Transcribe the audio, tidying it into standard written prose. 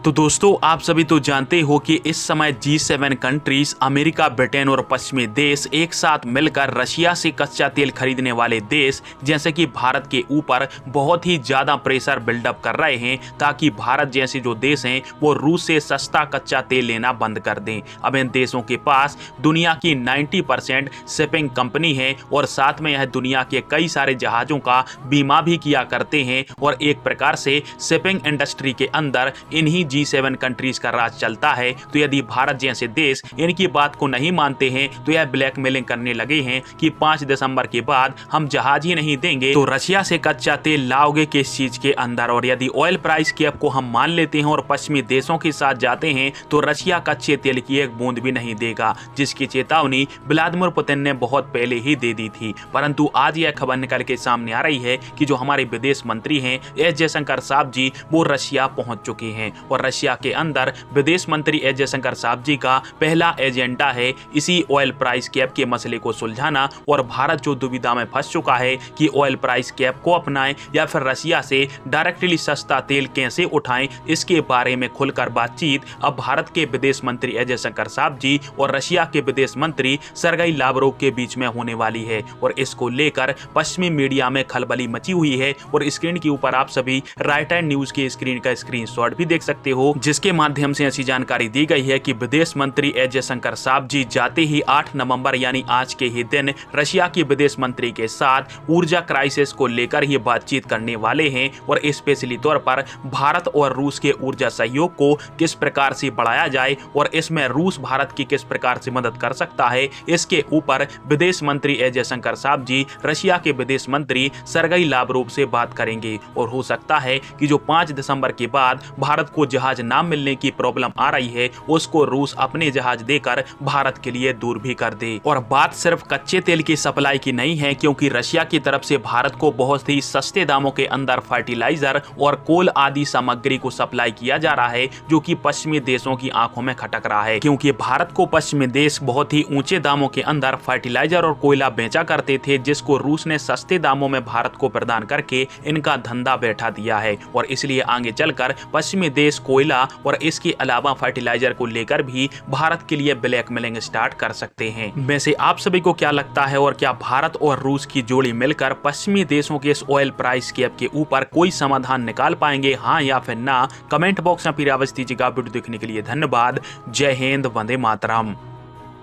तो दोस्तों, आप सभी तो जानते हो कि इस समय G7 कंट्रीज अमेरिका, ब्रिटेन और पश्चिमी देश एक साथ मिलकर रशिया से कच्चा तेल खरीदने वाले देश जैसे कि भारत के ऊपर बहुत ही ज्यादा प्रेशर बिल्डअप कर रहे हैं ताकि भारत जैसे जो देश हैं वो रूस से सस्ता कच्चा तेल लेना बंद कर दें। अब इन देशों के पास दुनिया की 90% शिपिंग कंपनी है और साथ में यह दुनिया के कई सारे जहाजों का बीमा भी किया करते हैं और एक प्रकार से शिपिंग इंडस्ट्री के अंदर इन्हीं G7 कंट्रीज का राज चलता है। तो यदि भारत जैसे देश इनकी बात को नहीं मानते हैं तो यह ब्लैकमेलिंग करने लगे हैं कि 5 दिसंबर के बाद हम जहाज ही नहीं देंगे तो रशिया से कच्चा तेल लाओगे किस चीज के अंदर। और यदि ऑयल प्राइस कैप को हम मान लेते हैं और पश्चिमी देशों के साथ जाते हैं तो रशिया कच्चे तेल की एक बूंद भी नहीं देगा, जिसकी चेतावनी व्लादिमीर पुतिन ने बहुत पहले ही दे दी थी। परंतु आज यह खबर निकल के सामने आ रही है कि जो हमारे विदेश मंत्री हैं एस जयशंकर साहब जी वो रशिया पहुंच चुके हैं और रशिया के अंदर विदेश मंत्री एस जयशंकर साहब जी का पहला एजेंडा है इसी ऑयल प्राइस कैप के मसले को सुलझाना। और भारत जो दुविधा में फंस चुका है कि ऑयल प्राइस कैप को अपनाएं या फिर रशिया से डायरेक्टली सस्ता तेल कैसे उठाएं, इसके बारे में खुलकर बातचीत अब भारत के विदेश मंत्री एस जयशंकर साहब जी और रशिया के विदेश मंत्री सर्गेई लावरोव के बीच में होने वाली है। और इसको लेकर पश्चिमी मीडिया में खलबली मची हुई है और स्क्रीन के ऊपर आप सभी राइट हैंड न्यूज के स्क्रीन का स्क्रीनशॉट भी देख सकते हो, जिसके माध्यम से ऐसी जानकारी दी गई है कि विदेश मंत्री एस जयशंकर साहब जी जाते ही 8 नवंबर यानी आज के ही दिन रशिया के विदेश मंत्री के साथ ऊर्जा क्राइसिस को लेकर ही बातचीत करने वाले हैं और स्पेशली तौर पर भारत और रूस के ऊर्जा सहयोग को किस प्रकार से बढ़ाया जाए और इसमें रूस भारत की किस प्रकार से मदद कर सकता है, इसके ऊपर विदेश मंत्री एस जयशंकर साहब जी रशिया के विदेश मंत्री सर्गेई लावरोव से बात करेंगे। और हो सकता है कि जो 5 दिसंबर के बाद भारत को जहाज ना मिलने की प्रॉब्लम आ रही है उसको रूस अपने जहाज देकर भारत के लिए दूर भी कर दे। और बात सिर्फ कच्चे तेल की सप्लाई की नहीं है, क्योंकि रशिया की तरफ से भारत को बहुत ही सस्ते दामों के अंदर फर्टिलाइजर और कोल आदि सामग्री को सप्लाई किया जा रहा है, जो कि पश्चिमी देशों की आंखों में खटक रहा है। क्योंकि भारत को पश्चिमी देश बहुत ही ऊंचे दामों के अंदर फर्टिलाइजर और कोयला बेचा करते थे, जिसको रूस ने सस्ते दामों में भारत को प्रदान करके इनका धंधा बैठा दिया है। और इसलिए आगे चलकर पश्चिमी देश कोयला और इसके अलावा फर्टिलाइजर को लेकर भी भारत के लिए ब्लैकमेलिंग स्टार्ट कर सकते हैं। वैसे आप सभी को क्या लगता है और क्या भारत और रूस की जोड़ी मिलकर पश्चिमी देशों के इस ऑयल प्राइस कैप के ऊपर कोई समाधान निकाल पाएंगे, हाँ या फिर ना? कमेंट बॉक्स में फिर आवाज दीजिएगा। वीडियो देखने के लिए धन्यवाद। जय हिंद, वंदे मातरम।